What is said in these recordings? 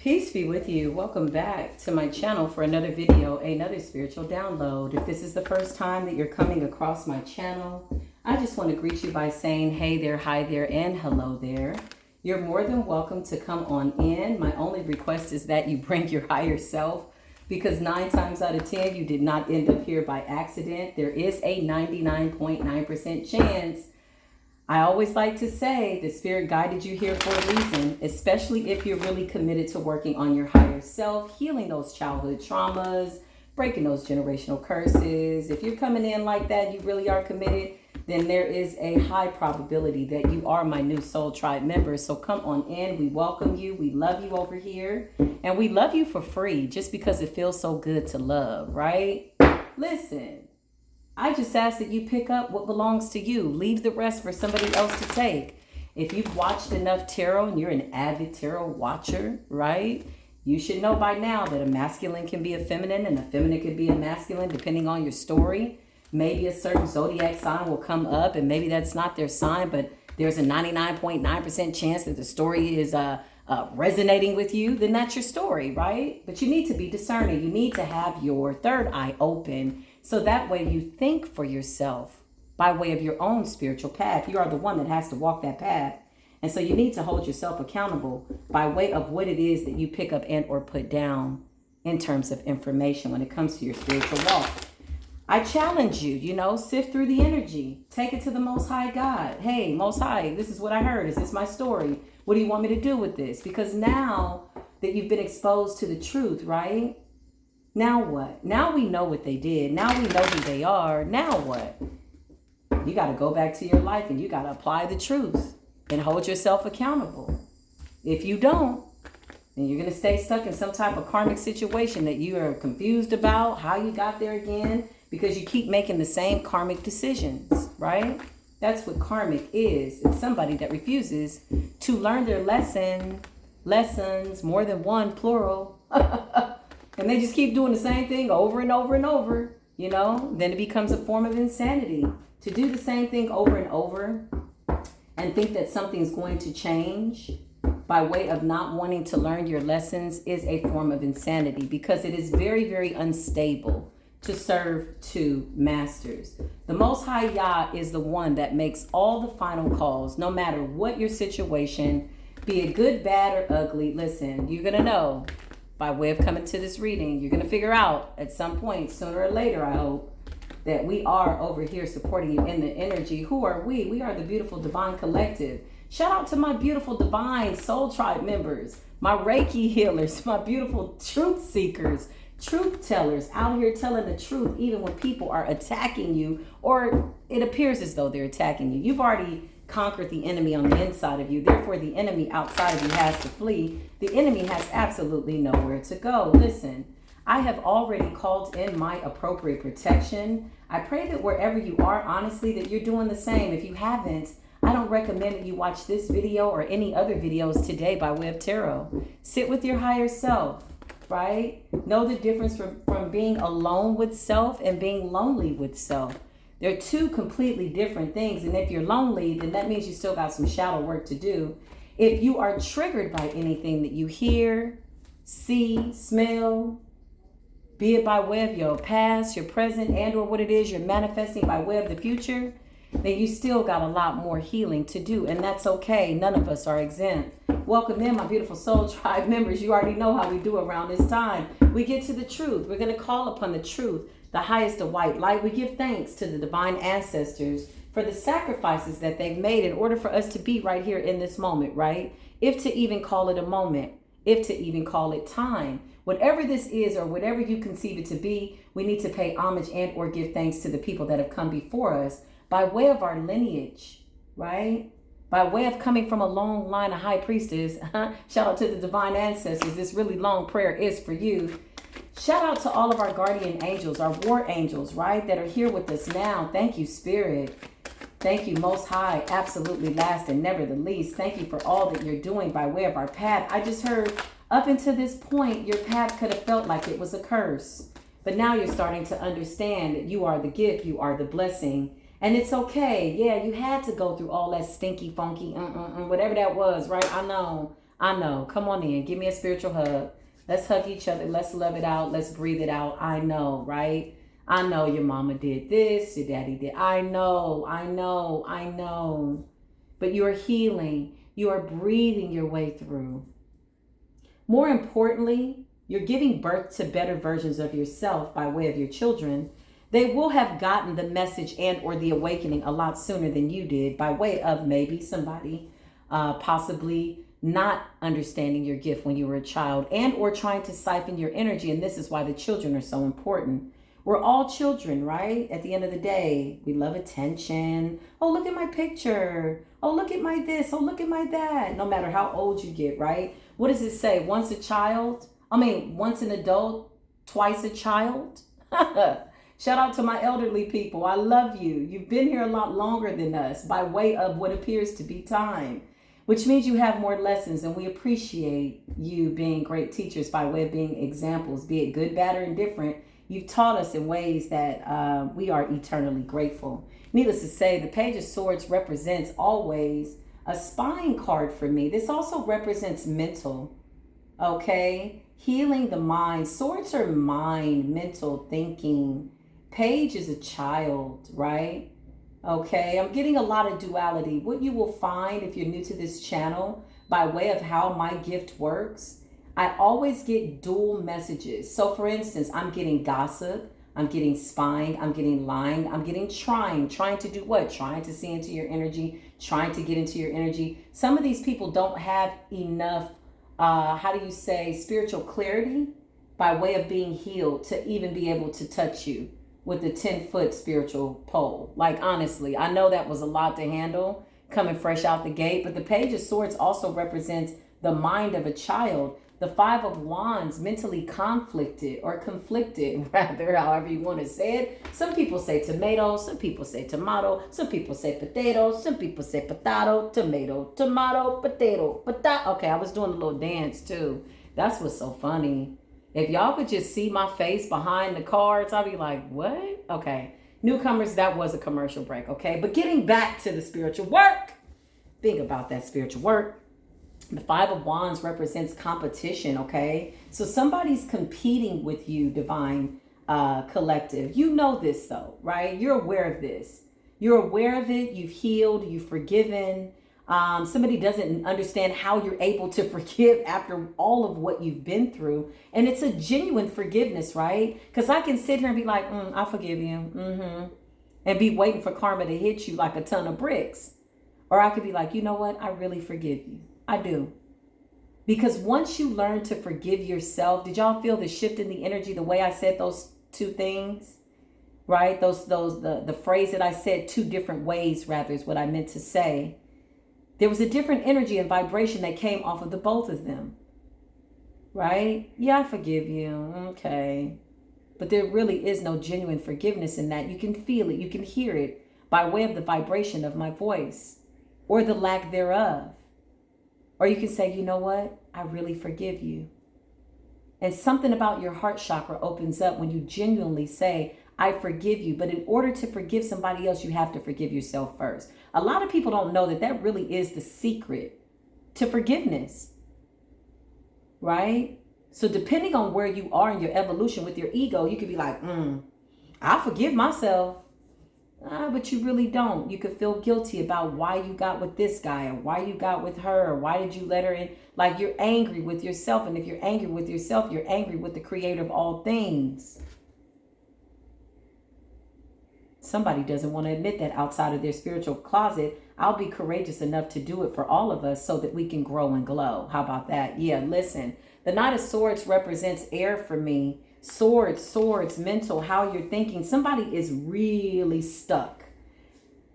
Peace be with you. Welcome back to my channel for another video, another spiritual download. If this is the first time that you're coming across my channel, I just want to greet you by saying hey there, hi there, and hello there. You're more than welcome to come on in. My only request is that you bring your higher self, because 9 times out of 10, you did not end up here by accident. There is a 99.9% chance. I always like to say the spirit guided you here for a reason, especially if you're really committed to working on your higher self, healing those childhood traumas, breaking those generational curses. If you're coming in like that, you really are committed, then there is a high probability that you are my new soul tribe member. So come on in. We welcome you. We love you over here. And we love you for free just because it feels so good to love, right? Listen. I just ask that you pick up what belongs to you. Leave the rest for somebody else to take. If you've watched enough tarot and you're an avid tarot watcher, right? You should know by now that a masculine can be a feminine and a feminine can be a masculine depending on your story. Maybe a certain zodiac sign will come up and maybe that's not their sign, but there's a 99.9% chance that the story is resonating with you. Then that's your story, right? But you need to be discerning. You need to have your third eye open. So that way you think for yourself by way of your own spiritual path. You are the one that has to walk that path. And so you need to hold yourself accountable by way of what it is that you pick up and or put down in terms of information when it comes to your spiritual walk. I challenge you, sift through the energy. Take it to the Most High God. Hey, Most High, this is what I heard. Is this my story? What do you want me to do with this? Because now that you've been exposed to the truth, right? Now what? Now we know what they did. Now we know who they are. Now what? You got to go back to your life and you got to apply the truth and hold yourself accountable. If you don't, then you're going to stay stuck in some type of karmic situation that you are confused about how you got there again because you keep making the same karmic decisions, right? That's what karmic is. It's somebody that refuses to learn their lessons, more than one, plural. And they just keep doing the same thing over and over and over, then it becomes a form of insanity to do the same thing over and over and think that something's going to change by way of not wanting to learn your lessons is a form of insanity because it is very, very unstable to serve two masters. The Most High Yah is the one that makes all the final calls, no matter what your situation, be it good, bad, or ugly. Listen, you're going to know. By way of coming to this reading, you're going to figure out at some point, sooner or later, I hope, that we are over here supporting you in the energy. Who are we? We are the beautiful divine collective. Shout out to my beautiful divine soul tribe members, my Reiki healers, my beautiful truth seekers, truth tellers out here telling the truth even when people are attacking you or it appears as though they're attacking you. You've already conquered the enemy on the inside of you. Therefore, the enemy outside of you has to flee. The enemy has absolutely nowhere to go. Listen, I have already called in my appropriate protection. I pray that wherever you are, honestly, that you're doing the same. If you haven't, I don't recommend that you watch this video or any other videos today by way of tarot. Sit with your higher self, right? Know the difference from being alone with self and being lonely with self. They're two completely different things. And if you're lonely, then that means you still got some shadow work to do. If you are triggered by anything that you hear, see, smell, be it by way of your past, your present, and or what it is you're manifesting by way of the future, then you still got a lot more healing to do. And that's okay. None of us are exempt. Welcome in, my beautiful soul tribe members. You already know how we do around this time. We get to the truth. We're going to call upon the truth. The highest of white light. We give thanks to the divine ancestors for the sacrifices that they've made in order for us to be right here in this moment, right? If to even call it a moment, if to even call it time, whatever this is or whatever you conceive it to be, we need to pay homage and or give thanks to the people that have come before us by way of our lineage, right? By way of coming from a long line of high priestess. Shout out to the divine ancestors. This really long prayer is for you. Shout out to all of our guardian angels, our war angels, right, that are here with us now. Thank you, Spirit. Thank you, Most High. Absolutely last and never the least. Thank you for all that you're doing by way of our path. I just heard up until this point, your path could have felt like it was a curse. But now you're starting to understand that you are the gift, you are the blessing. And it's okay. Yeah, you had to go through all that stinky, funky, whatever that was, right? I know. I know. Come on in. Give me a spiritual hug. Let's hug each other. Let's love it out. Let's breathe it out. I know, right? I know your mama did this, your daddy did. I know, I know, I know. But you are healing. You are breathing your way through. More importantly, you're giving birth to better versions of yourself by way of your children. They will have gotten the message and or the awakening a lot sooner than you did by way of maybe somebody possibly not understanding your gift when you were a child and or trying to siphon your energy. And this is why the children are so important. We're all children, right? At the end of the day, we love attention. Oh, look at my picture. Oh, look at my this. Oh, look at my that. No matter how old you get, right? What does it say? Once an adult, twice a child. Shout out to my elderly people. I love you. You've been here a lot longer than us by way of what appears to be time, which means you have more lessons, and we appreciate you being great teachers by way of being examples, be it good, bad, or indifferent. You've taught us in ways that we are eternally grateful. Needless to say, the Page of Swords represents always a spine card for me. This also represents mental, okay? Healing the mind. Swords are mind, mental, thinking. Page is a child, right? Okay, I'm getting a lot of duality. What you will find if you're new to this channel by way of how my gift works, I always get dual messages. So for instance, I'm getting gossip, I'm getting spying, I'm getting lying, I'm getting trying to do what? Trying to see into your energy, trying to get into your energy. Some of these people don't have enough, spiritual clarity by way of being healed to even be able to touch you with the 10-foot spiritual pole. Like, honestly, I know that was a lot to handle coming fresh out the gate, but the Page of Swords also represents the mind of a child. The Five of Wands, mentally conflicted, rather, however you want to say it. Some people say tomato, some people say tomato, some people say potato, some people say potato, tomato, potato. Okay, I was doing a little dance too. That's what's so funny. If y'all could just see my face behind the cards, I'd be like, what? Okay. Newcomers, that was a commercial break, okay? But getting back to the spiritual work. Think about that spiritual work. The Five of Wands represents competition, okay? So somebody's competing with you, divine collective. You know this though, right? You're aware of this. You're aware of it. You've healed. You've forgiven. Somebody doesn't understand how you're able to forgive after all of what you've been through. And it's a genuine forgiveness, right? Because I can sit here and be like, I forgive you. And be waiting for karma to hit you like a ton of bricks. Or I could be like, you know what? I really forgive you. I do. Because once you learn to forgive yourself, did y'all feel the shift in the energy, the way I said those two things? Right? The phrase that I said two different ways, rather, is what I meant to say. There was a different energy and vibration that came off of the both of them. Right? Yeah, I forgive you. Okay. But there really is no genuine forgiveness in that. You can feel it. You can hear it by way of the vibration of my voice or the lack thereof. Or you can say, you know what? I really forgive you. And something about your heart chakra opens up when you genuinely say, I forgive you. But in order to forgive somebody else, you have to forgive yourself first. A lot of people don't know that that really is the secret to forgiveness. Right? So depending on where you are in your evolution with your ego, you could be like, I forgive myself. But you really don't. You could feel guilty about why you got with this guy or why you got with her or why did you let her in. Like you're angry with yourself. And if you're angry with yourself, you're angry with the creator of all things. Somebody doesn't want to admit that outside of their spiritual closet. I'll be courageous enough to do it for all of us so that we can grow and glow. How about that? Yeah, listen. The Knight of Swords represents air for me. Swords, mental, how you're thinking. Somebody is really stuck.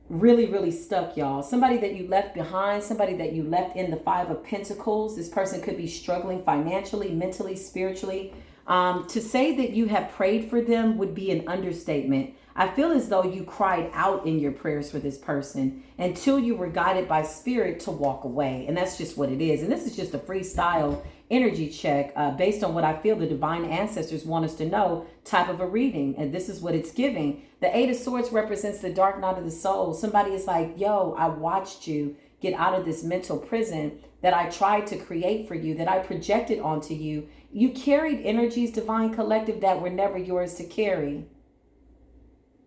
Really stuck, y'all. Somebody that you left behind, somebody that you left in the Five of Pentacles. This person could be struggling financially, mentally, spiritually. To say that you have prayed for them would be an understatement. I feel as though you cried out in your prayers for this person until you were guided by spirit to walk away. And that's just what it is. And this is just a freestyle energy check based on what I feel the divine ancestors want us to know type of a reading. And this is what it's giving. The Eight of Swords represents the dark night of the soul. Somebody is like, yo, I watched you. get out of this mental prison that I tried to create for you, that I projected onto you. You carried energies, divine collective, that were never yours to carry.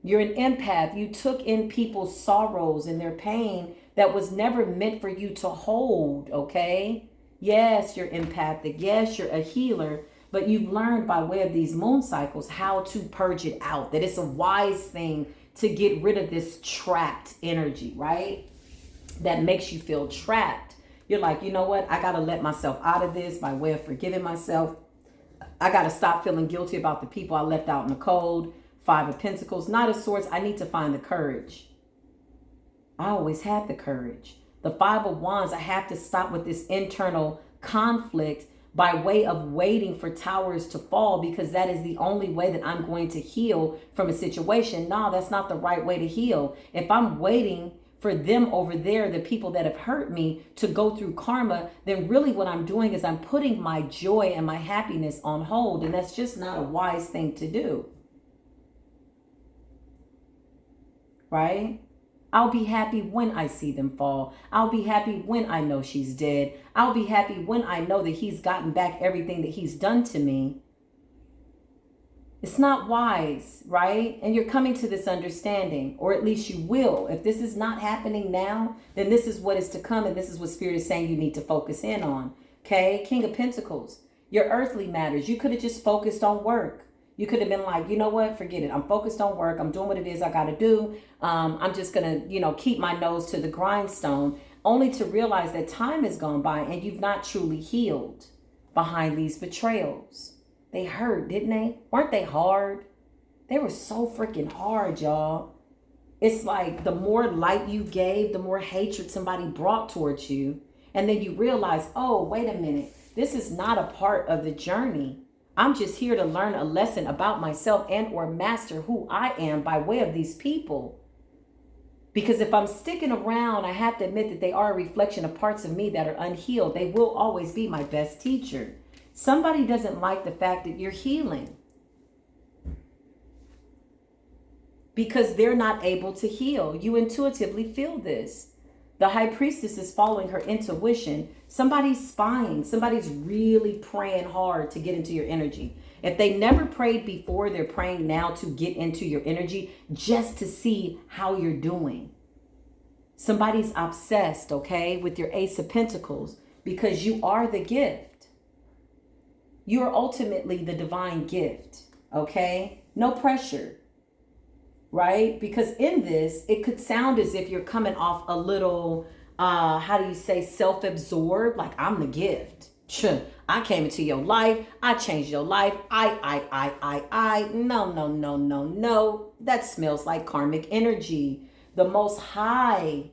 You're an empath. You took in people's sorrows and their pain that was never meant for you to hold, okay? Yes, you're empathic. Yes, you're a healer. But you've learned by way of these moon cycles how to purge it out. That it's a wise thing to get rid of this trapped energy, right? That makes you feel trapped. You're like, you know what? I got to let myself out of this by way of forgiving myself. I got to stop feeling guilty about the people I left out in the cold. 5 of Pentacles, Knight of Swords. I need to find the courage. I always had the courage. The 5 of Wands, I have to stop with this internal conflict by way of waiting for towers to fall, because that is the only way that I'm going to heal from a situation. No, that's not the right way to heal. If I'm waiting for them over there, the people that have hurt me, to go through karma, then really what I'm doing is I'm putting my joy and my happiness on hold. And that's just not a wise thing to do. Right? I'll be happy when I see them fall. I'll be happy when I know she's dead. I'll be happy when I know that he's gotten back everything that he's done to me. It's not wise, right? And you're coming to this understanding, or at least you will. If this is not happening now, then this is what is to come, and this is what Spirit is saying you need to focus in on. Okay? King of Pentacles, your earthly matters. You could have just focused on work. You could have been like, you know what, forget it. I'm focused on work. I'm doing what it is I got to do. I'm just going to, keep my nose to the grindstone, only to realize that time has gone by and you've not truly healed behind these betrayals. They hurt, didn't they? Weren't they hard? They were so freaking hard, y'all. It's like the more light you gave, the more hatred somebody brought towards you. And then you realize, oh, wait a minute. This is not a part of the journey. I'm just here to learn a lesson about myself and or master who I am by way of these people. Because if I'm sticking around, I have to admit that they are a reflection of parts of me that are unhealed. They will always be my best teacher. Somebody doesn't like the fact that you're healing, because they're not able to heal. You intuitively feel this. The High Priestess is following her intuition. Somebody's spying. Somebody's really praying hard to get into your energy. If they never prayed before, they're praying now to get into your energy, just to see how you're doing. Somebody's obsessed, okay, with your Ace of Pentacles, because you are the gift. You are ultimately the divine gift, okay? No pressure. Right? Because in this, it could sound as if you're coming off a little, self-absorbed, like I'm the gift. I came into your life. I changed your life. I. No. That smells like karmic energy. The Most High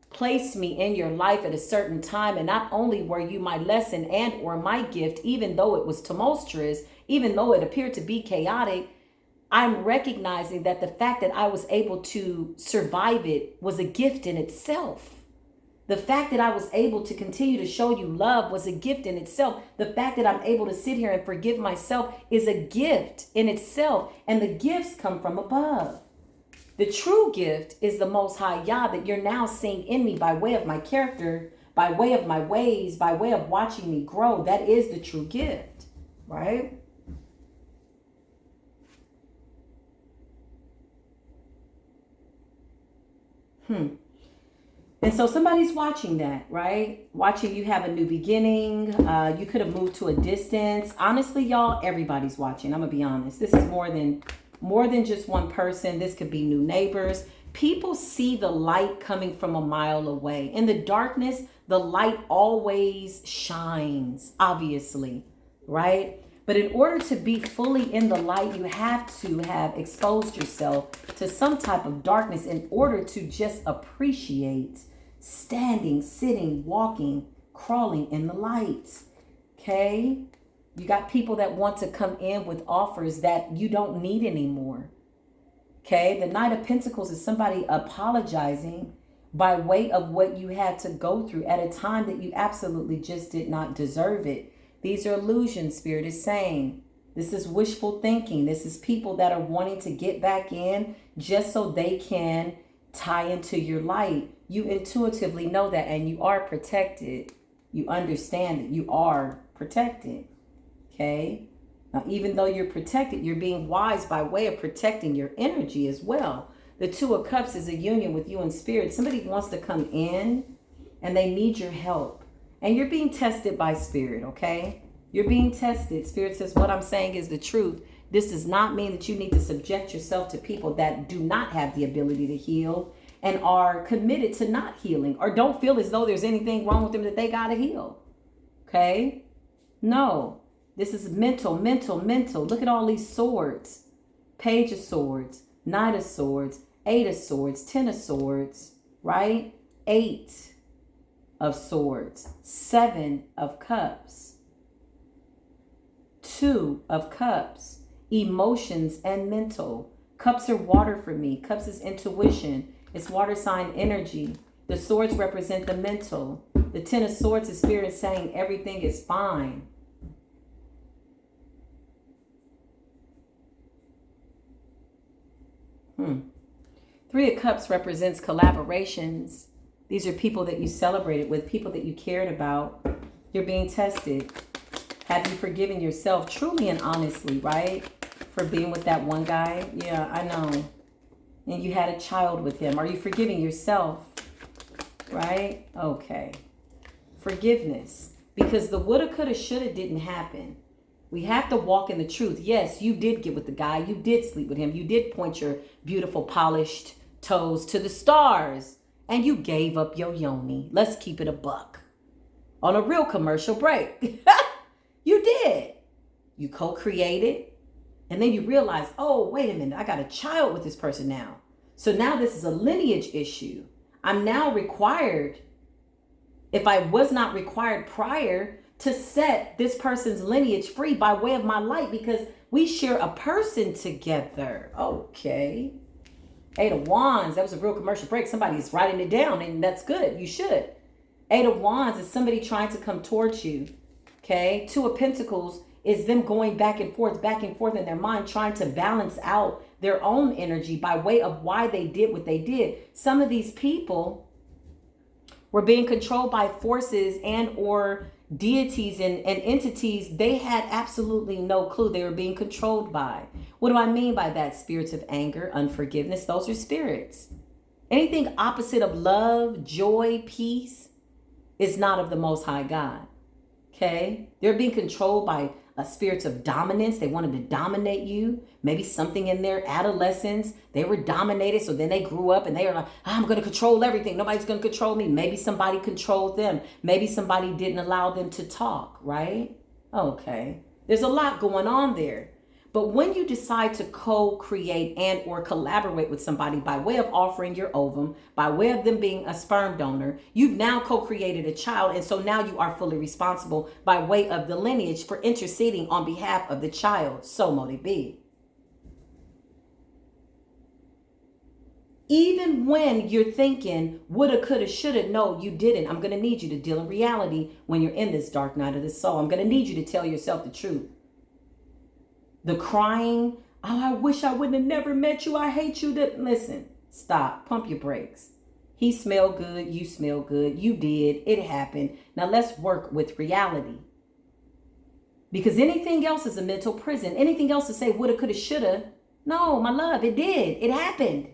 placed me in your life at a certain time. And not only were you my lesson and or my gift, even though it was tumultuous, even though it appeared to be chaotic, I'm recognizing that the fact that I was able to survive it was a gift in itself. The fact that I was able to continue to show you love was a gift in itself. The fact that I'm able to sit here and forgive myself is a gift in itself. And the gifts come from above. The true gift is the Most High Yah that you're now seeing in me by way of my character, by way of my ways, by way of watching me grow. That is the true gift, right? And so somebody's watching that, right? Watching you have a new beginning. You could have moved to a distance. Honestly, y'all, everybody's watching. I'm gonna be honest. This is more than just one person. This could be new neighbors. People see the light coming from a mile away. In the darkness, the light always shines, obviously, right? But in order to be fully in the light, you have to have exposed yourself to some type of darkness in order to just appreciate standing, sitting, walking, crawling in the light. Okay? You got people that want to come in with offers that you don't need anymore. Okay? The Knight of Pentacles is somebody apologizing by way of what you had to go through at a time that you absolutely just did not deserve it. These are illusions, Spirit is saying. This is wishful thinking. This is people that are wanting to get back in just so they can tie into your light, you intuitively know that, and you are protected. You understand that you are protected. Okay? Now, even though you're protected, you're being wise by way of protecting your energy as well. The Two of Cups is a union with you and spirit. Somebody wants to come in and they need your help. And you're being tested by spirit, okay? You're being tested. Spirit says, what I'm saying is the truth. This does not mean that you need to subject yourself to people that do not have the ability to heal and are committed to not healing, or don't feel as though there's anything wrong with them that they got to heal. Okay? No. This is mental. Look at all these swords. Page of Swords, Knight of Swords, Eight of Swords, Ten of Swords, right? Eight of Swords, Seven of Cups, Two of Cups, emotions and mental. Cups are water for me. Cups is intuition. It's water sign energy. The swords represent the mental. The Ten of Swords is spirit saying everything is fine. Three of Cups represents collaborations. These are people that you celebrated with, people that you cared about. You're being tested. Have you forgiven yourself truly and honestly, right? For being with that one guy? Yeah, I know. And you had a child with him. Are you forgiving yourself? Right? Okay. Forgiveness. Because the woulda, coulda, shoulda didn't happen. We have to walk in the truth. Yes, you did get with the guy. You did sleep with him. You did point your beautiful polished toes to the stars. And you gave up your yoni. Let's keep it a buck. On a real commercial break. You did. You co-created. And then you realize, oh, wait a minute. I got a child with this person now. So now this is a lineage issue. I'm now required, if I was not required prior, to set this person's lineage free by way of my light, because we share a person together. Okay. Eight of Wands. That was a real commercial break. Somebody's writing it down, and that's good. You should. Eight of Wands is somebody trying to come towards you. Okay. Two of Pentacles is them going back and forth in their mind, trying to balance out their own energy by way of why they did what they did. Some of these people were being controlled by forces and or deities and entities they had absolutely no clue they were being controlled by. What do I mean by that? Spirits of anger, unforgiveness, those are spirits. Anything opposite of love, joy, peace is not of the Most High God. Okay? They're being controlled by spirits of dominance. They wanted to dominate you. Maybe something in their adolescence, they were dominated. So then they grew up and they were like, I'm going to control everything. Nobody's going to control me. Maybe somebody controlled them. Maybe somebody didn't allow them to talk, right? Okay. There's a lot going on there. But when you decide to co-create and or collaborate with somebody by way of offering your ovum, by way of them being a sperm donor, you've now co-created a child. And so now you are fully responsible by way of the lineage for interceding on behalf of the child. So mote it be. Even when you're thinking, woulda, coulda, shoulda, no, you didn't. I'm going to need you to deal in reality when you're in this dark night of the soul. I'm going to need you to tell yourself the truth. The crying, oh, I wish I wouldn't have never met you. I hate you. Listen, stop. Pump your brakes. He smelled good. You smell good. You did. It happened. Now let's work with reality. Because anything else is a mental prison. Anything else to say woulda, coulda, shoulda. No, my love, it did. It happened.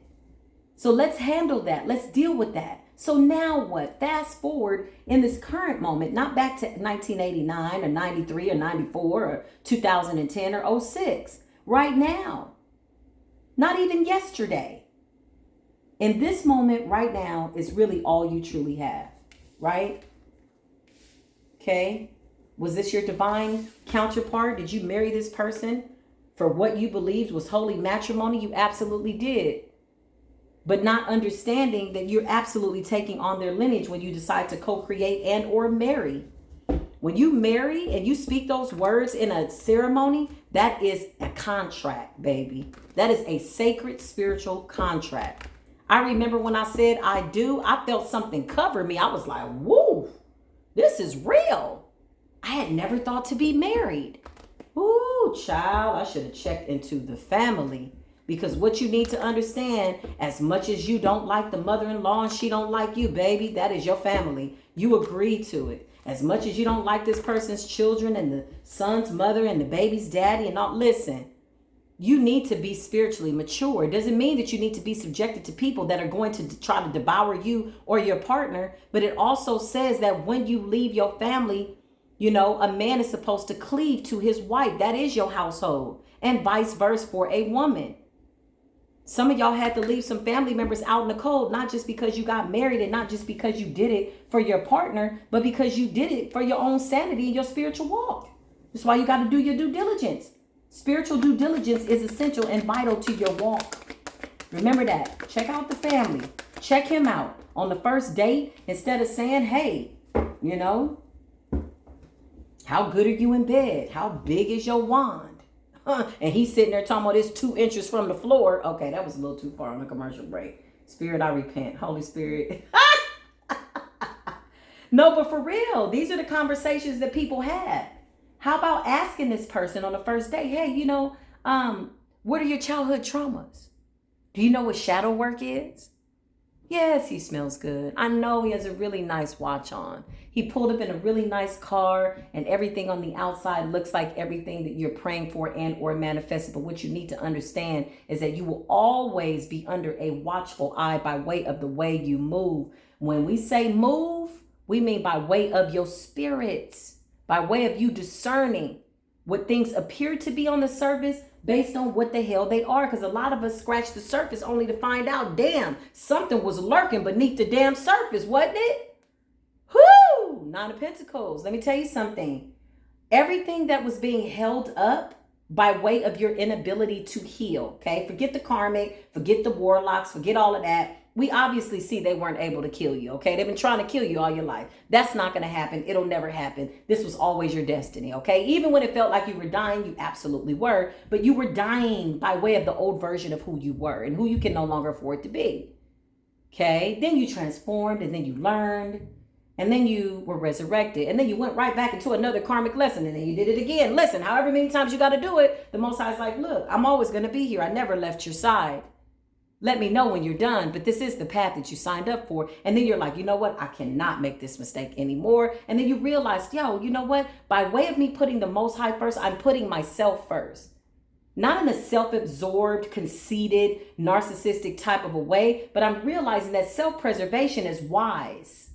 So let's handle that. Let's deal with that. So now what? Fast forward in this current moment, not back to 1989 or 93 or 94 or 2010 or 06. Right now. Not even yesterday. In this moment right now is really all you truly have. Right? Okay? Was this your divine counterpart? Did you marry this person for what you believed was holy matrimony? You absolutely did. But not understanding that you're absolutely taking on their lineage when you decide to co-create and or marry. When you marry and you speak those words in a ceremony, that is a contract, baby. That is a sacred spiritual contract. I remember when I said I do, I felt something cover me. I was like, woo, this is real. I had never thought to be married. Ooh, child, I should have checked into the family. Because what you need to understand, as much as you don't like the mother-in-law and she don't like you, baby, that is your family. You agree to it. As much as you don't like this person's children and the son's mother and the baby's daddy and all, listen, you need to be spiritually mature. It doesn't mean that you need to be subjected to people that are going to try to devour you or your partner. But it also says that when you leave your family, you know, a man is supposed to cleave to his wife. That is your household, and vice versa for a woman. Some of y'all had to leave some family members out in the cold, not just because you got married and not just because you did it for your partner, but because you did it for your own sanity and your spiritual walk. That's why you got to do your due diligence. Spiritual due diligence is essential and vital to your walk. Remember that. Check out the family. Check him out on the first date instead of saying, hey, you know, how good are you in bed? How big is your wand? And he's sitting there talking about this 2 inches from the floor. Okay, that was a little too far on a commercial break. Spirit, I repent. Holy Spirit. No, but for real, these are the conversations that people have. How about asking this person on the first day, hey, you know, what are your childhood traumas? Do you know what shadow work is? Yes, he smells good. I know he has a really nice watch on. He pulled up in a really nice car and everything on the outside looks like everything that you're praying for and or manifesting. But what you need to understand is that you will always be under a watchful eye by way of the way you move. When we say move, we mean by way of your spirits, by way of you discerning what things appear to be on the surface based on what the hell they are. Because a lot of us scratch the surface only to find out, damn, something was lurking beneath the damn surface, wasn't it? Whoo! Nine of Pentacles. Let me tell you something. Everything that was being held up by way of your inability to heal, okay? Forget the karmic, forget the warlocks, forget all of that. We obviously see they weren't able to kill you, okay? They've been trying to kill you all your life. That's not going to happen. It'll never happen. This was always your destiny, okay? Even when it felt like you were dying, you absolutely were. But you were dying by way of the old version of who you were and who you can no longer afford to be, okay? Then you transformed and then you learned and then you were resurrected and then you went right back into another karmic lesson and then you did it again. Listen, however many times you got to do it, the Most High's like, look, I'm always going to be here. I never left your side. Let me know when you're done, but this is the path that you signed up for. And then you're like, you know what? I cannot make this mistake anymore. And then you realize, yo, you know what? By way of me putting the Most High first, I'm putting myself first. Not in a self-absorbed, conceited, narcissistic type of a way, but I'm realizing that self-preservation is wise.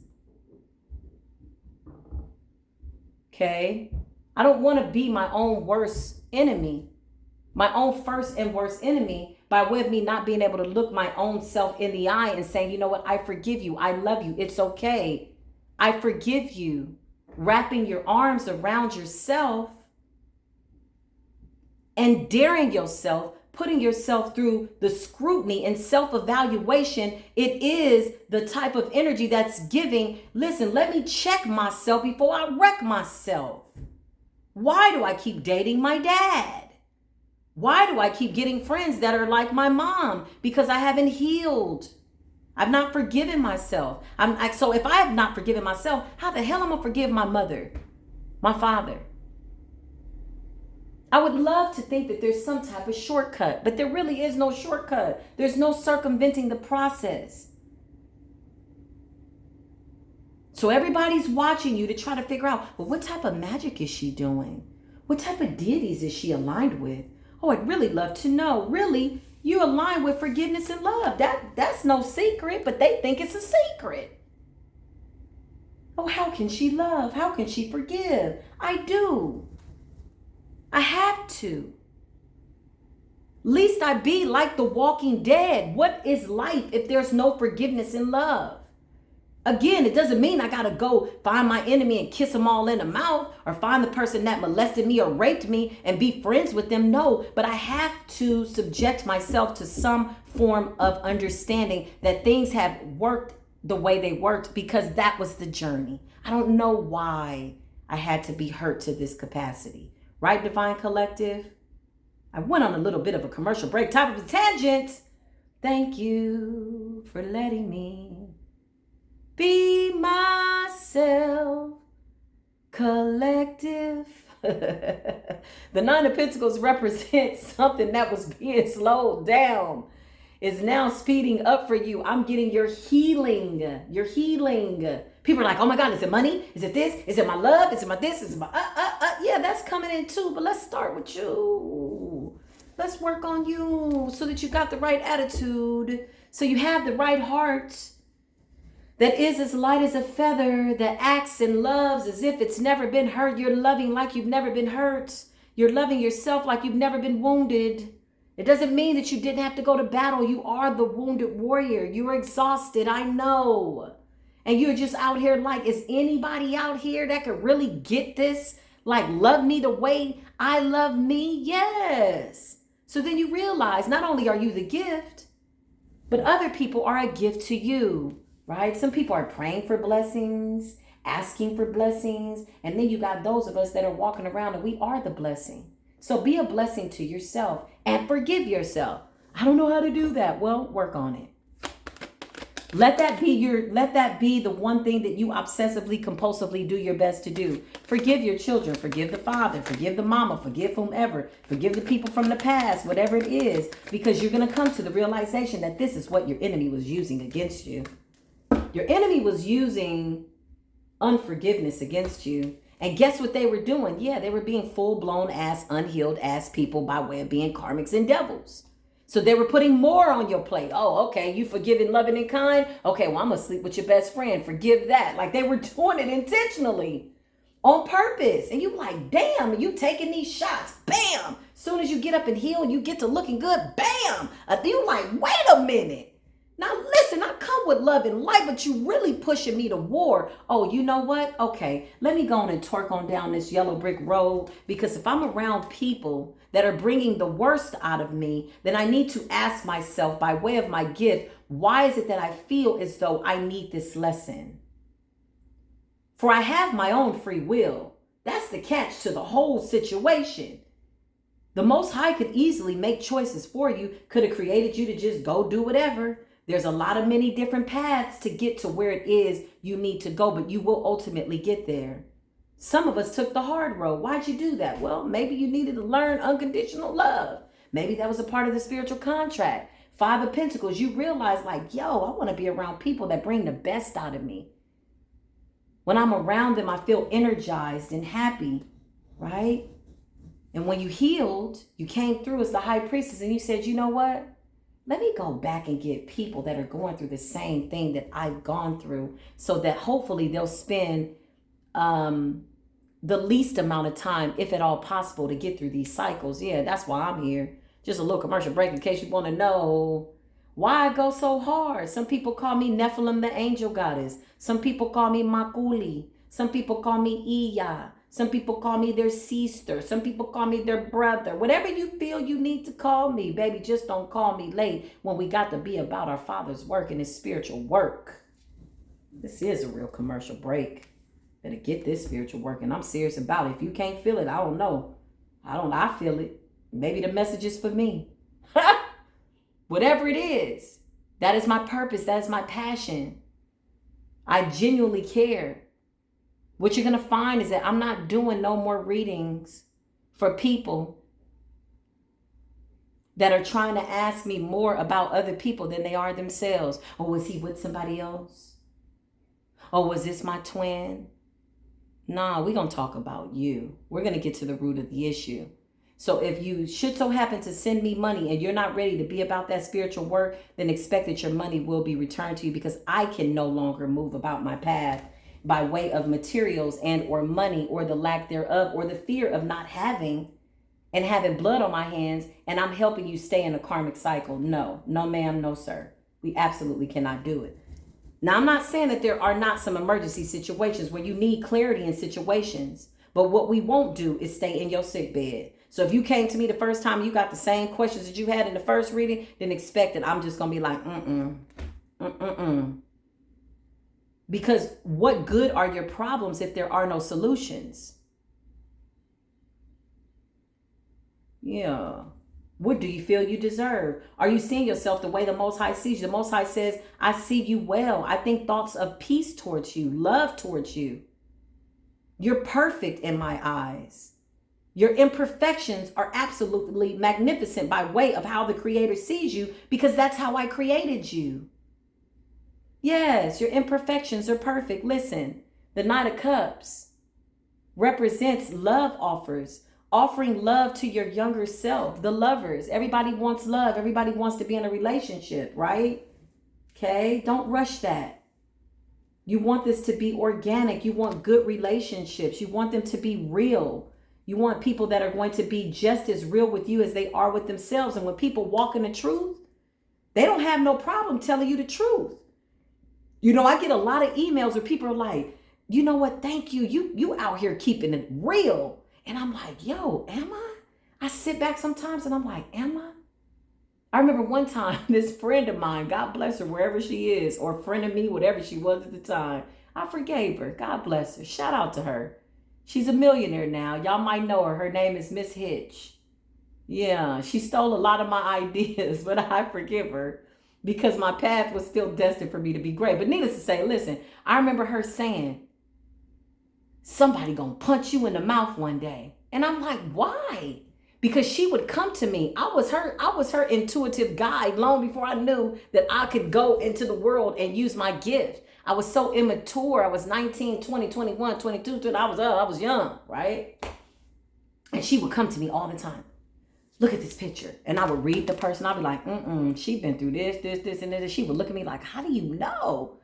Okay? I don't want to be my own worst enemy, my own first and worst enemy, by way of me not being able to look my own self in the eye and saying, you know what, I forgive you. I love you. It's okay. I forgive you. Wrapping your arms around yourself and daring yourself, putting yourself through the scrutiny and self-evaluation. It is the type of energy that's giving, listen, let me check myself before I wreck myself. Why do I keep dating my dad? Why do I keep getting friends that are like my mom? Because I haven't healed. I've not forgiven myself. So if I have not forgiven myself, how the hell am I going to forgive my mother, my father? I would love to think that there's some type of shortcut, but there really is no shortcut. There's no circumventing the process. So everybody's watching you to try to figure out, well, what type of magic is she doing? What type of deities is she aligned with? Oh, I'd really love to know. Really, you align with forgiveness and love. That's no secret, but they think it's a secret. Oh, how can she love? How can she forgive? I do. I have to. Least I be like the walking dead. What is life if there's no forgiveness and love? Again, it doesn't mean I got to go find my enemy and kiss them all in the mouth or find the person that molested me or raped me and be friends with them. No, but I have to subject myself to some form of understanding that things have worked the way they worked because that was the journey. I don't know why I had to be hurt to this capacity. Right, Divine Collective? I went on a little bit of a commercial break, type of a tangent. Thank you for letting me be myself, collective. The Nine of Pentacles represents something that was being slowed down. Is now speeding up for you. I'm getting your healing. Your healing. People are like, oh my God, is it money? Is it this? Is it my love? Is it my this? Is it my yeah, that's coming in too. But let's start with you. Let's work on you so that you got the right attitude. So you have the right heart that is as light as a feather, that acts and loves as if it's never been hurt. You're loving like you've never been hurt. You're loving yourself like you've never been wounded. It doesn't mean that you didn't have to go to battle. You are the wounded warrior. You are exhausted. I know. And you're just out here like, is anybody out here that could really get this? Like, love me the way I love me? Yes. So then you realize not only are you the gift, but other people are a gift to you, right? Some people are praying for blessings, asking for blessings. And then you got those of us that are walking around and we are the blessing. So be a blessing to yourself and forgive yourself. I don't know how to do that. Well, work on it. Let that be the one thing that you obsessively, compulsively do your best to do. Forgive your children, forgive the father, forgive the mama, forgive whomever, forgive the people from the past, whatever it is, because you're going to come to the realization that this is what your enemy was using against you. Your enemy was using unforgiveness against you. And guess what they were doing? Yeah, they were being full-blown ass, unhealed ass people by way of being karmics and devils. So they were putting more on your plate. Oh, okay, you forgiving, loving, and kind? Okay, well, I'm going to sleep with your best friend. Forgive that. Like they were doing it intentionally, on purpose. And you like, damn, you taking these shots. Bam. Soon as you get up and heal and you get to looking good, bam. You like, wait a minute. Now listen, I come with love and light, but you really pushing me to war. Oh, you know what? Okay, let me go on and twerk on down this yellow brick road, because if I'm around people that are bringing the worst out of me, then I need to ask myself by way of my gift, why is it that I feel as though I need this lesson? For I have my own free will. That's the catch to the whole situation. The Most High could easily make choices for you, could have created you to just go do whatever. There's a lot of many different paths to get to where it is you need to go, but you will ultimately get there. Some of us took the hard road. Why'd you do that? Well, maybe you needed to learn unconditional love. Maybe that was a part of the spiritual contract. Five of Pentacles, you realize like, yo, I want to be around people that bring the best out of me. When I'm around them, I feel energized and happy, right? And when you healed, you came through as the high priestess and you said, you know what? Let me go back and get people that are going through the same thing that I've gone through, so that hopefully they'll spend the least amount of time, if at all possible, to get through these cycles. Yeah, that's why I'm here. Just a little commercial break in case you want to know why I go so hard. Some people call me Nephilim, the angel goddess. Some people call me Makuli. Some people call me Iya. Some people call me their sister. Some people call me their brother. Whatever you feel you need to call me, baby, just don't call me late when we got to be about our Father's work and his spiritual work. This is a real commercial break. Better get this spiritual work, and I'm serious about it. If you can't feel it, I don't know. I feel it. Maybe the message is for me. Whatever it is, that is my purpose. That is my passion. I genuinely care. What you're going to find is that I'm not doing no more readings for people that are trying to ask me more about other people than they are themselves. Oh, was he with somebody else? Oh, was this my twin? Nah, we're going to talk about you. We're going to get to the root of the issue. So if you should so happen to send me money and you're not ready to be about that spiritual work, then expect that your money will be returned to you, because I can no longer move about my path by way of materials and or money or the lack thereof or the fear of not having and having blood on my hands, and I'm helping you stay in a karmic cycle. No, no ma'am, no sir. We absolutely cannot do it. Now, I'm not saying that there are not some emergency situations where you need clarity in situations, but what we won't do is stay in your sick bed. So if you came to me the first time, you got the same questions that you had in the first reading, then expect that I'm just going to be like, Because what good are your problems if there are no solutions? Yeah. What do you feel you deserve? Are you seeing yourself the way the Most High sees you? The Most High says, I see you well. I think thoughts of peace towards you, love towards you. You're perfect in my eyes. Your imperfections are absolutely magnificent by way of how the Creator sees you, because that's how I created you. Yes, your imperfections are perfect. Listen, the Knight of Cups represents love offers, offering love to your younger self, the lovers. Everybody wants love. Everybody wants to be in a relationship, right? Okay, don't rush that. You want this to be organic. You want good relationships. You want them to be real. You want people that are going to be just as real with you as they are with themselves. And when people walk in the truth, they don't have no problem telling you the truth. You know, I get a lot of emails where people are like, you know what? Thank you. You out here keeping it real. And I'm like, yo, am I? I sit back sometimes and I'm like, am I? I remember one time this friend of mine, God bless her wherever she is, or friend of me, whatever she was at the time, I forgave her. God bless her. Shout out to her. She's a millionaire now. Y'all might know her. Her name is Miss Hitch. Yeah, she stole a lot of my ideas, but I forgive her because my path was still destined for me to be great. But needless to say, listen, I remember her saying, somebody gonna punch you in the mouth one day. And I'm like, why? Because she would come to me. I was her intuitive guide long before I knew that I could go into the world and use my gift. I was so immature. I was 19, 20, 21, 22. I was young, right? And she would come to me all the time. Look at this picture. And I would read the person. I'd be like, she's been through this, and this. She would look at me like, how do you know?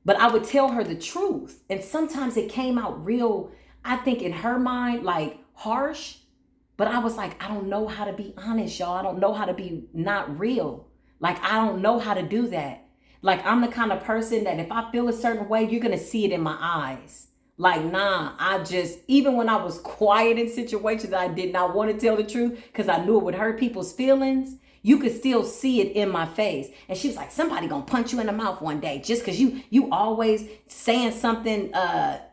But I would tell her the truth. And sometimes it came out real, I think in her mind, like harsh. But I was like, I don't know how to be honest, y'all. I don't know how to be not real. Like, I don't know how to do that. Like, I'm the kind of person that if I feel a certain way, you're going to see it in my eyes. Like, nah, even when I was quiet in situations that I did not want to tell the truth because I knew it would hurt people's feelings, you could still see it in my face. And she was like, somebody gonna punch you in the mouth one day just because you always saying something,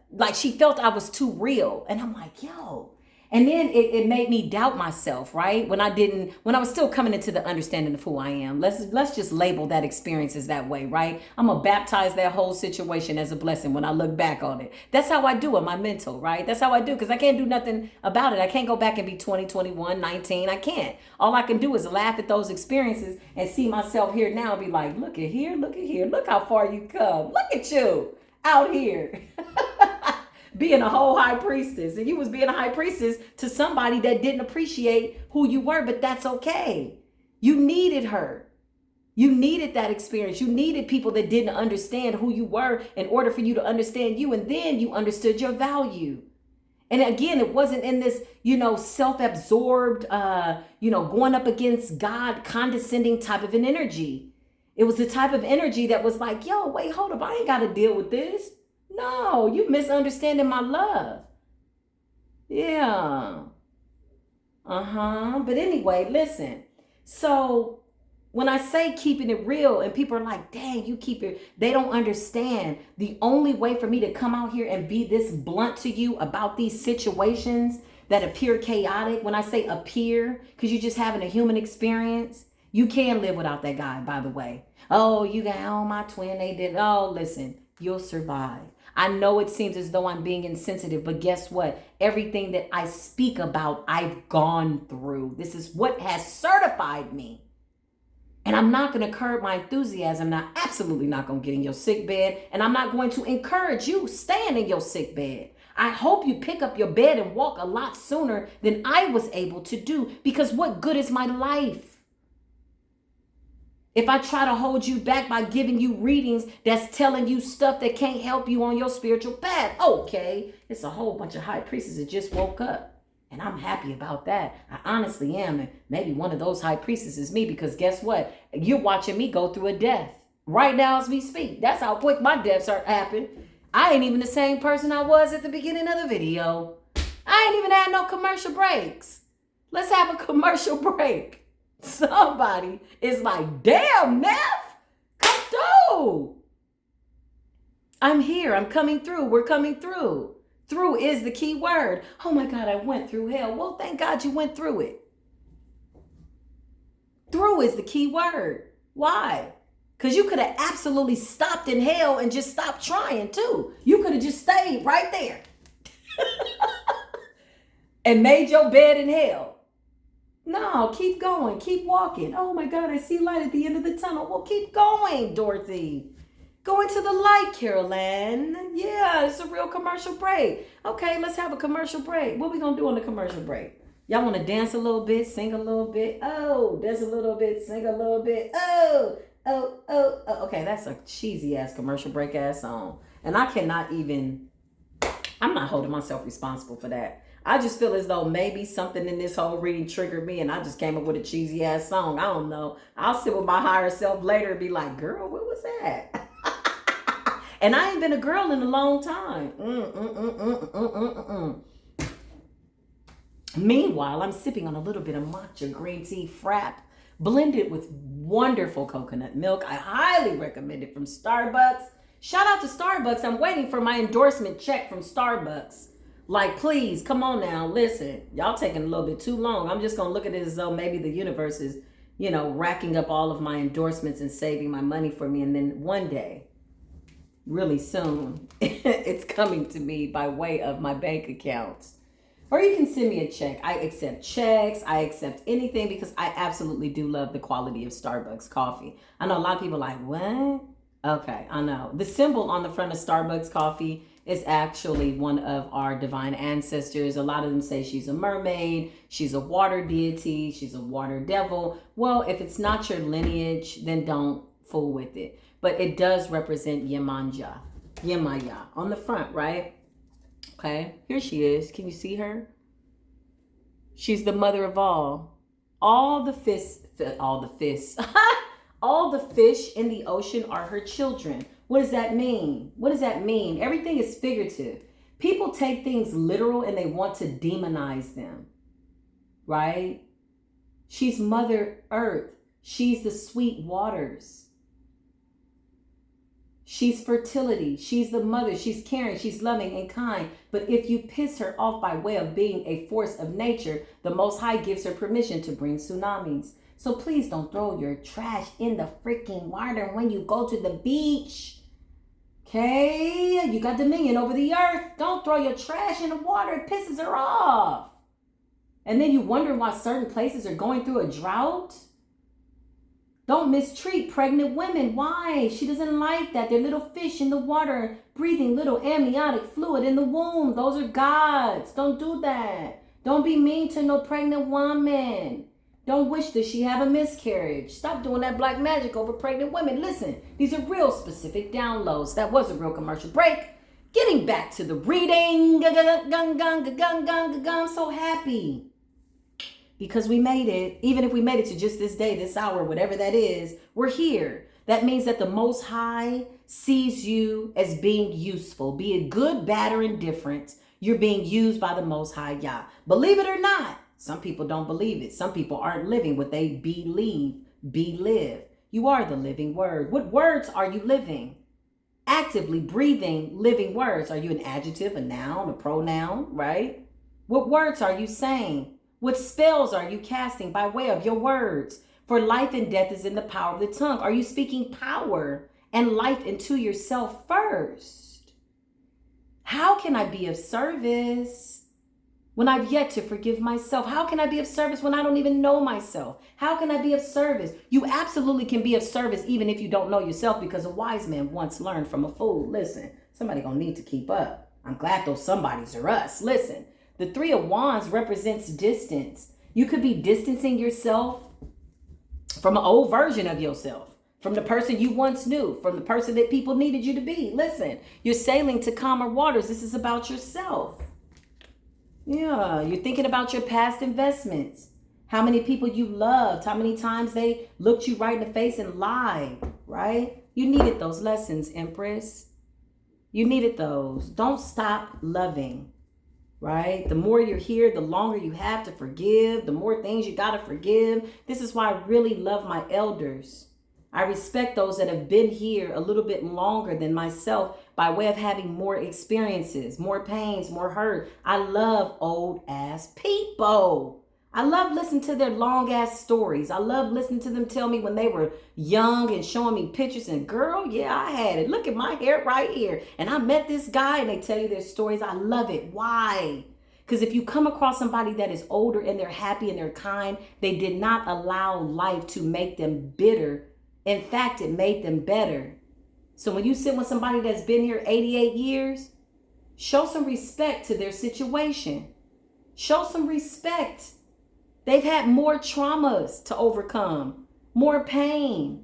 like she felt I was too real. And I'm like, yo. And then it made me doubt myself, right? When I was still coming into the understanding of who I am. Let's just label that experience as that way, right? I'm gonna baptize that whole situation as a blessing when I look back on it. That's how I do it, my mental, right? That's how I do, because I can't do nothing about it. I can't go back and be 20, 21, 19. I can't. All I can do is laugh at those experiences and see myself here now and be like, look at here, look how far you come. Look at you out here. Being a whole high priestess, and you was being a high priestess to somebody that didn't appreciate who you were, but that's okay. You needed her. You needed that experience. You needed people that didn't understand who you were in order for you to understand you, and then you understood your value. And again, it wasn't in this, self-absorbed, going up against God, condescending type of an energy. It was the type of energy that was like, yo, wait, hold up, I ain't got to deal with this. No, you misunderstanding my love. Yeah. But anyway, listen. So when I say keeping it real and people are like, dang, you keep it, they don't understand. The only way for me to come out here and be this blunt to you about these situations that appear chaotic, when I say appear, because you're just having a human experience, you can live without that guy, by the way. Oh, you got my twin, they did. Oh, listen, you'll survive. I know it seems as though I'm being insensitive, but guess what? Everything that I speak about, I've gone through. This is what has certified me. And I'm not going to curb my enthusiasm. I'm absolutely not going to get in your sick bed. And I'm not going to encourage you staying in your sick bed. I hope you pick up your bed and walk a lot sooner than I was able to do, because what good is my life if I try to hold you back by giving you readings that's telling you stuff that can't help you on your spiritual path? Okay, it's a whole bunch of high priestesses that just woke up. And I'm happy about that. I honestly am. And maybe one of those high priestesses is me, because guess what? You're watching me go through a death right now as we speak. That's how quick my deaths are happening. I ain't even the same person I was at the beginning of the video. I ain't even had no commercial breaks. Let's have a commercial break. Somebody is like, damn, Neff, come through. I'm here. I'm coming through. We're coming through. Through is the key word. Oh my God, I went through hell. Well, thank God you went through it. Through is the key word. Why? Because you could have absolutely stopped in hell and just stopped trying too. You could have just stayed right there. and made your bed in hell. No, keep going. Keep walking. Oh my God, I see light at the end of the tunnel. Well, keep going, Dorothy. Go into the light, Carol Ann. Yeah, it's a real commercial break. Okay, let's have a commercial break. What we going to do on the commercial break? Y'all want to dance a little bit, sing a little bit? Oh, dance a little bit, sing a little bit. Oh. Okay, that's a cheesy ass commercial break ass song. And I cannot even, I'm not holding myself responsible for that. I just feel as though maybe something in this whole reading triggered me and I just came up with a cheesy ass song. I don't know. I'll sit with my higher self later and be like, girl, what was that? And I ain't been a girl in a long time. Meanwhile, I'm sipping on a little bit of matcha green tea frap blended with wonderful coconut milk. I highly recommend it from Starbucks. Shout out to Starbucks. I'm waiting for my endorsement check from Starbucks. Like, please, come on now. Listen, y'all taking a little bit too long. I'm just going to look at it as though maybe the universe is, racking up all of my endorsements and saving my money for me. And then one day, really soon, it's coming to me by way of my bank accounts. Or you can send me a check. I accept checks. I accept anything because I absolutely do love the quality of Starbucks coffee. I know a lot of people are like, what? Okay, I know. The symbol on the front of Starbucks coffee is actually one of our divine ancestors. A lot of them say she's a mermaid, she's a water deity, she's a water devil. Well, if it's not your lineage, then don't fool with it. But it does represent Yemanja, Yemaya on the front, right? Okay, here she is. Can you see her? She's the mother of all. All the fish in the ocean are her children. What does that mean? What does that mean? Everything is figurative. People take things literal and they want to demonize them, right? She's Mother Earth. She's the sweet waters. She's fertility. She's the mother. She's caring. She's loving and kind. But if you piss her off by way of being a force of nature, the Most High gives her permission to bring tsunamis. So please don't throw your trash in the freaking water when you go to the beach. Okay? You got dominion over the earth. Don't throw your trash in the water. It pisses her off. And then you wonder why certain places are going through a drought. Don't mistreat pregnant women. Why? She doesn't like that. They're little fish in the water, breathing little amniotic fluid in the womb. Those are gods. Don't do that. Don't be mean to no pregnant woman. Don't wish that she have a miscarriage. Stop doing that black magic over pregnant women. Listen, these are real specific downloads. That was a real commercial break. Getting back to the reading. I'm so happy. Because we made it. Even if we made it to just this day, this hour, whatever that is, we're here. That means that the Most High sees you as being useful. Be it good, bad, or indifferent. You're being used by the Most High Yah. Believe it or not. Some people don't believe it. Some people aren't living what they live. You are the living word. What words are you living? Actively breathing living words. Are you an adjective, a noun, a pronoun, right? What words are you saying? What spells are you casting by way of your words? For life and death is in the power of the tongue. Are you speaking power and life into yourself first? How can I be of service when I've yet to forgive myself? How can I be of service when I don't even know myself? How can I be of service? You absolutely can be of service even if you don't know yourself, because a wise man once learned from a fool. Listen, somebody gonna need to keep up. I'm glad those somebodies are us. Listen, the Three of Wands represents distance. You could be distancing yourself from an old version of yourself, from the person you once knew, from the person that people needed you to be. Listen, you're sailing to calmer waters. This is about yourself. Yeah, you're thinking about your past investments. How many people you loved, how many times they looked you right in the face and lied, right? You needed those lessons, Empress. You needed those. Don't stop loving, right? The more you're here, the longer you have to forgive, the more things you got to forgive. This is why I really love my elders. I respect those that have been here a little bit longer than myself by way of having more experiences, more pains, more hurt. I love old ass people. I love listening to their long ass stories. I love listening to them tell me when they were young and showing me pictures and girl, yeah, I had it. Look at my hair right here. And I met this guy, and they tell you their stories. I love it. Why? Because if you come across somebody that is older and they're happy and they're kind, they did not allow life to make them bitter. In fact, it made them better. So when you sit with somebody that's been here 88 years, show some respect to their situation. Show some respect. They've had more traumas to overcome, more pain.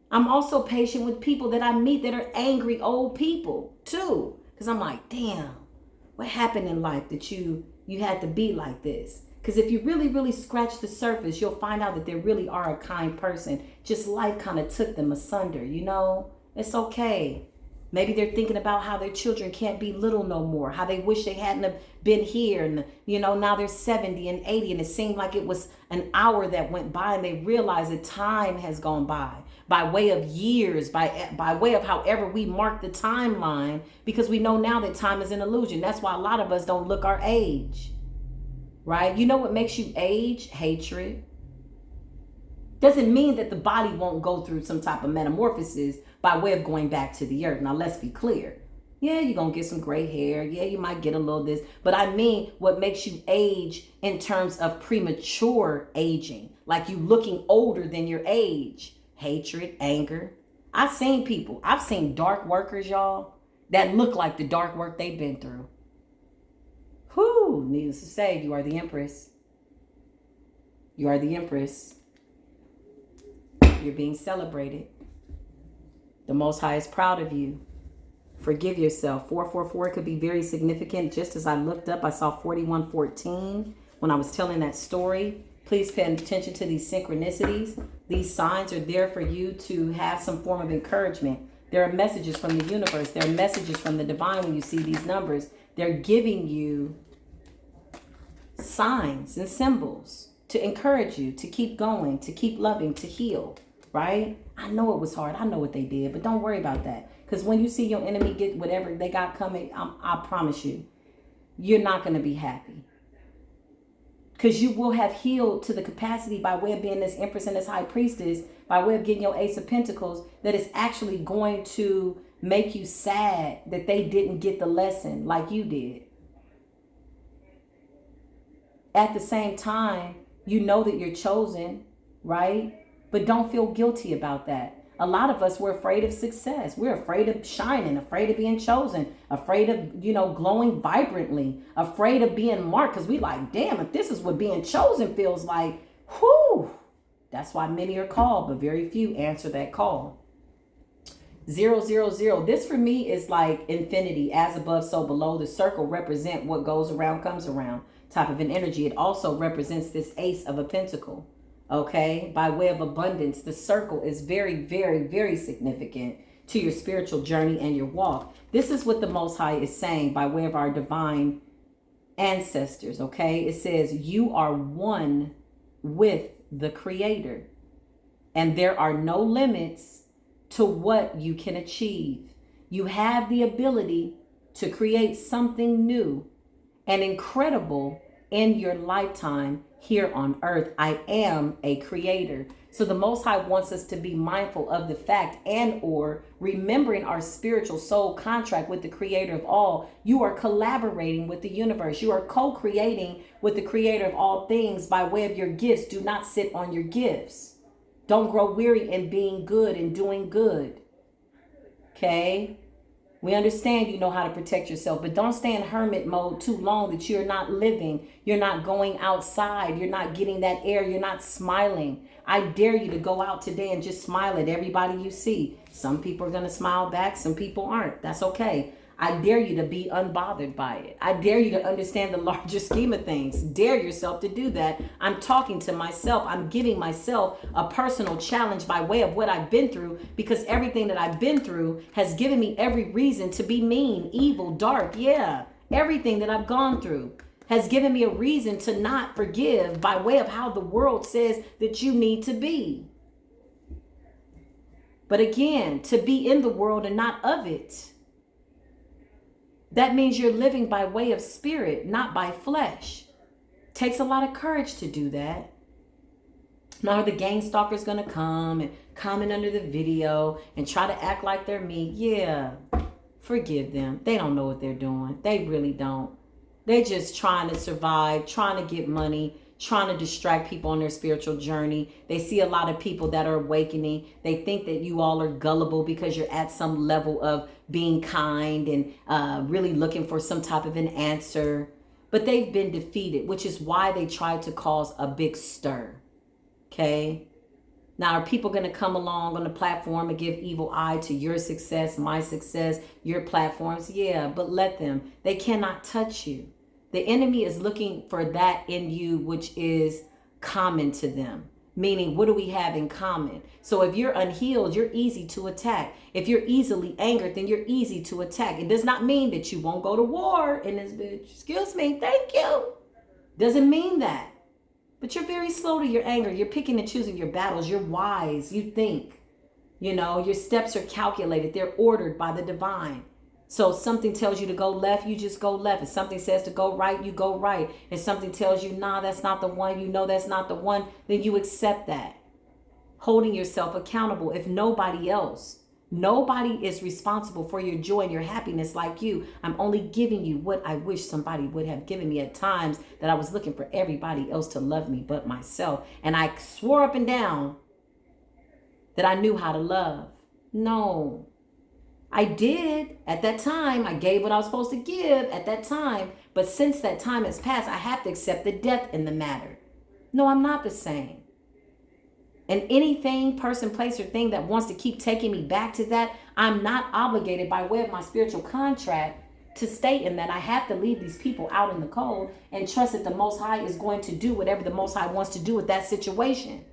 I'm also patient with people that I meet that are angry old people too. Because I'm like, damn, what happened in life that you had to be like this? Because if you really, really scratch the surface, you'll find out that they really are a kind person. Just life kind of took them asunder, you know? It's okay. Maybe they're thinking about how their children can't be little no more, how they wish they hadn't have been here. And, you know, now they're 70 and 80 and it seemed like it was an hour that went by and they realize that time has gone by way of years, by way of however we mark the timeline, because we know now that time is an illusion. That's why a lot of us don't look our age, right? You know what makes you age? Hatred. Doesn't mean that the body won't go through some type of metamorphosis by way of going back to the earth. Now, let's be clear. Yeah, you're going to get some gray hair. Yeah, you might get a little this. But I mean, what makes you age in terms of premature aging, like you looking older than your age. Hatred, anger. I've seen dark workers, y'all, that look like the dark work they've been through. Whew, needless to say, you are the Empress. You are the Empress. You're being celebrated. The Most High is proud of you. Forgive yourself. 444 could be very significant. Just as I looked up, I saw 4114 when I was telling that story. Please pay attention to these synchronicities. These signs are there for you to have some form of encouragement. There are messages from the universe. There are messages from the divine when you see these numbers. They're giving you signs and symbols to encourage you, to keep going, to keep loving, to heal, right? I know it was hard. I know what they did, but don't worry about that. Because when you see your enemy get whatever they got coming, I promise you, you're not going to be happy. Because you will have healed to the capacity by way of being this Empress and this High Priestess, by way of getting your Ace of Pentacles, that is actually going to make you sad that they didn't get the lesson like you did. At the same time, you know that you're chosen, right? But don't feel guilty about that. A lot of us, we're afraid of success. We're afraid of shining, afraid of being chosen, afraid of, glowing vibrantly, afraid of being marked. Because we like, damn, if this is what being chosen feels like, whew. That's why many are called, but very few answer that call. 000. This for me is like infinity, as above, so below. The circle represent what goes around comes around type of an energy. It also represents this Ace of a Pentacle. Okay, by way of abundance, the circle is very, very, very significant to your spiritual journey and your walk. This is what the Most High is saying by way of our divine ancestors. Okay, it says you are one with the Creator, and there are no limits to what you can achieve. You have the ability to create something new and incredible in your lifetime here on earth. I am a creator. So the Most High wants us to be mindful of the fact and or remembering our spiritual soul contract with the Creator of all. You are collaborating with the universe. You are co-creating with the Creator of all things by way of your gifts. Do not sit on your gifts. Don't grow weary in being good and doing good. Okay? We understand you know how to protect yourself, but don't stay in hermit mode too long that you're not living. You're not going outside. You're not getting that air. You're not smiling. I dare you to go out today and just smile at everybody you see. Some people are going to smile back. Some people aren't. That's okay. I dare you to be unbothered by it. I dare you to understand the larger scheme of things. Dare yourself to do that. I'm talking to myself. I'm giving myself a personal challenge by way of what I've been through, because everything that I've been through has given me every reason to be mean, evil, dark. Yeah, everything that I've gone through has given me a reason to not forgive by way of how the world says that you need to be. But again, to be in the world and not of it. That means you're living by way of spirit, not by flesh. Takes a lot of courage to do that. Now are the gang stalkers going to come and comment under the video and try to act like they're me? Yeah, forgive them. They don't know what they're doing. They really don't. They're just trying to survive, trying to get money, trying to distract people on their spiritual journey. They see a lot of people that are awakening. They think that you all are gullible because you're at some level of being kind and really looking for some type of an answer. But they've been defeated, which is why they tried to cause a big stir. Okay? Now, are people going to come along on the platform and give evil eye to your success, my success, your platforms? Yeah, but let them. They cannot touch you. The enemy is looking for that in you, which is common to them. Meaning, what do we have in common? So if you're unhealed, you're easy to attack. If you're easily angered, then you're easy to attack. It does not mean that you won't go to war in this bitch. Excuse me, thank you. Doesn't mean that. But you're very slow to your anger. You're picking and choosing your battles. You're wise. You think. Your steps are calculated. They're ordered by the divine. So if something tells you to go left, you just go left. If something says to go right, you go right. If something tells you, nah, that's not the one, that's not the one, then you accept that. Holding yourself accountable. If nobody else, nobody is responsible for your joy and your happiness like you. I'm only giving you what I wish somebody would have given me at times that I was looking for everybody else to love me but myself. And I swore up and down that I knew how to love. No. I did at that time. I gave what I was supposed to give at that time. But since that time has passed, I have to accept the death in the matter. No, I'm not the same. And anything, person, place, or thing that wants to keep taking me back to that, I'm not obligated by way of my spiritual contract to stay in that. I have to leave these people out in the cold and trust that the Most High is going to do whatever the Most High wants to do with that situation.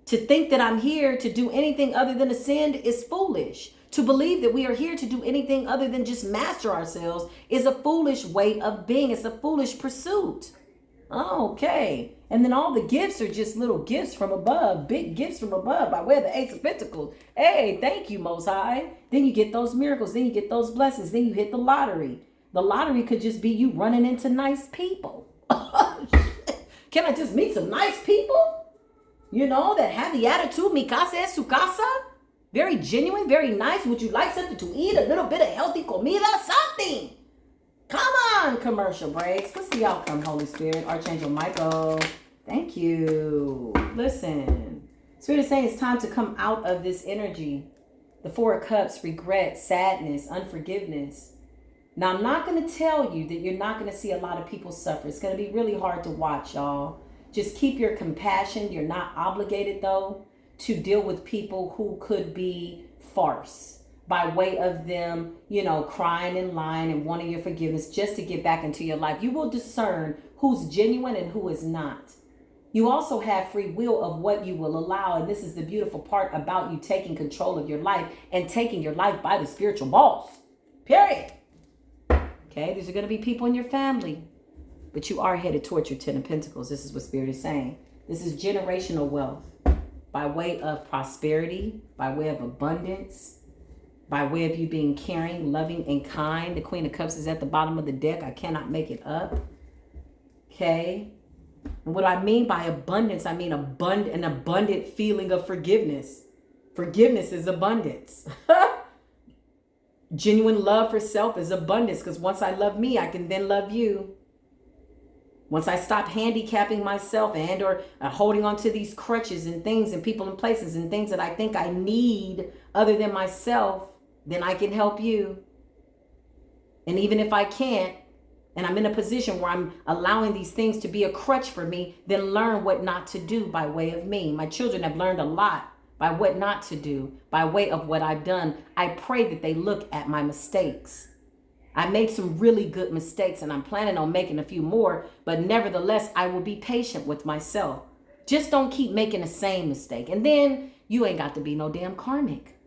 To think that I'm here to do anything other than ascend is foolish. To believe that we are here to do anything other than just master ourselves is a foolish way of being. It's a foolish pursuit. Okay. And then all the gifts are just little gifts from above, big gifts from above by way of the Ace of Pentacles. Hey, thank you, Most High. Then you get those miracles. Then you get those blessings. Then you hit the lottery. The lottery could just be you running into nice people. Can I just meet some nice people? That have the attitude, mi casa es su casa. Very genuine, very nice. Would you like something to eat? A little bit of healthy comida? Something. Come on, commercial breaks. What's the outcome, Holy Spirit? Archangel Michael. Thank you. Listen. Spirit is saying it's time to come out of this energy. The Four of Cups, regret, sadness, unforgiveness. Now, I'm not going to tell you that you're not going to see a lot of people suffer. It's going to be really hard to watch, y'all. Just keep your compassion. You're not obligated, though, to deal with people who could be farce by way of them, crying and lying and wanting your forgiveness just to get back into your life. You will discern who's genuine and who is not. You also have free will of what you will allow. And this is the beautiful part about you taking control of your life and taking your life by the spiritual balls. Period. Okay, these are going to be people in your family. But you are headed towards your 10 of Pentacles. This is what Spirit is saying. This is generational wealth by way of prosperity, by way of abundance, by way of you being caring, loving, and kind. The Queen of Cups is at the bottom of the deck. I cannot make it up. Okay. And what I mean by abundance, I mean an abundant feeling of forgiveness. Forgiveness is abundance. Genuine love for self is abundance, because once I love me, I can then love you. Once I stop handicapping myself and or holding on to these crutches and things and people and places and things that I think I need other than myself, then I can help you. And even if I can't, and I'm in a position where I'm allowing these things to be a crutch for me, then learn what not to do by way of me. My children have learned a lot by what not to do, by way of what I've done. I pray that they look at my mistakes. I made some really good mistakes and I'm planning on making a few more, but nevertheless, I will be patient with myself. Just don't keep making the same mistake. And then you ain't got to be no damn karmic.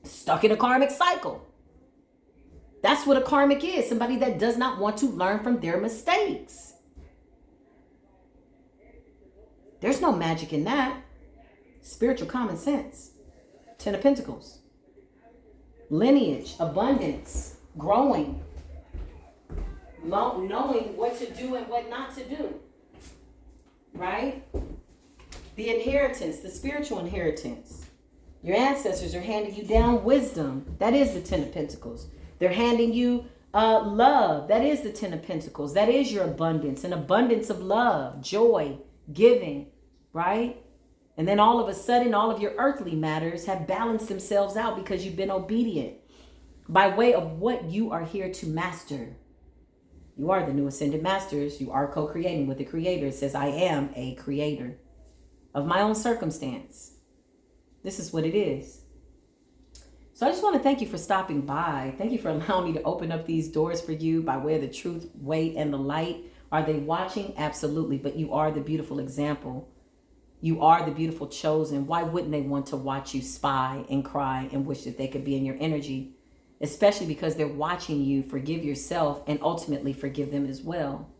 Stuck in a karmic cycle. That's what a karmic is. Somebody that does not want to learn from their mistakes. There's no magic in that. Spiritual common sense. 10 of Pentacles. Lineage, abundance. Growing, knowing what to do and what not to do, right? The inheritance, the spiritual inheritance. Your ancestors are handing you down wisdom. That is the 10 of Pentacles. They're handing you Love, that is the 10 of Pentacles. That is your abundance, an abundance of love, joy, giving, right? And then all of a sudden, all of your earthly matters have balanced themselves out because you've been obedient by way of what you are here to master. You are the new ascended masters. You are co-creating with the creator. It says, I am a creator of my own circumstance. This is what it is. So I just want to thank you for stopping by. Thank you for allowing me to open up these doors for you by way of the truth, weight, and the light. Are they watching? Absolutely. But you are the beautiful example. You are the beautiful chosen. Why wouldn't they want to watch you spy and cry and wish that they could be in your energy? Especially because they're watching you forgive yourself and ultimately forgive them as well.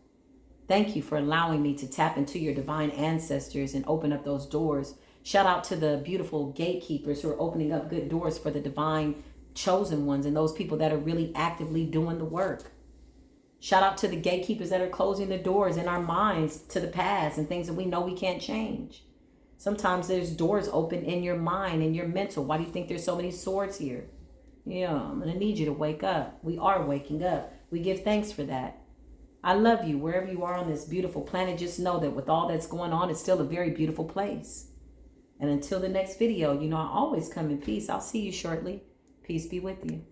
Thank you for allowing me to tap into your divine ancestors and open up those doors. Shout out to the beautiful gatekeepers who are opening up good doors for the divine chosen ones and those people that are really actively doing the work. Shout out to the gatekeepers that are closing the doors in our minds to the past and things that we know we can't change. Sometimes there's doors open in your mind and your mental. Why do you think there's so many swords here? Yeah, I'm going to need you to wake up. We are waking up. We give thanks for that. I love you wherever you are on this beautiful planet. Just know that with all that's going on, it's still a very beautiful place. And until the next video, you know, I always come in peace. I'll see you shortly. Peace be with you.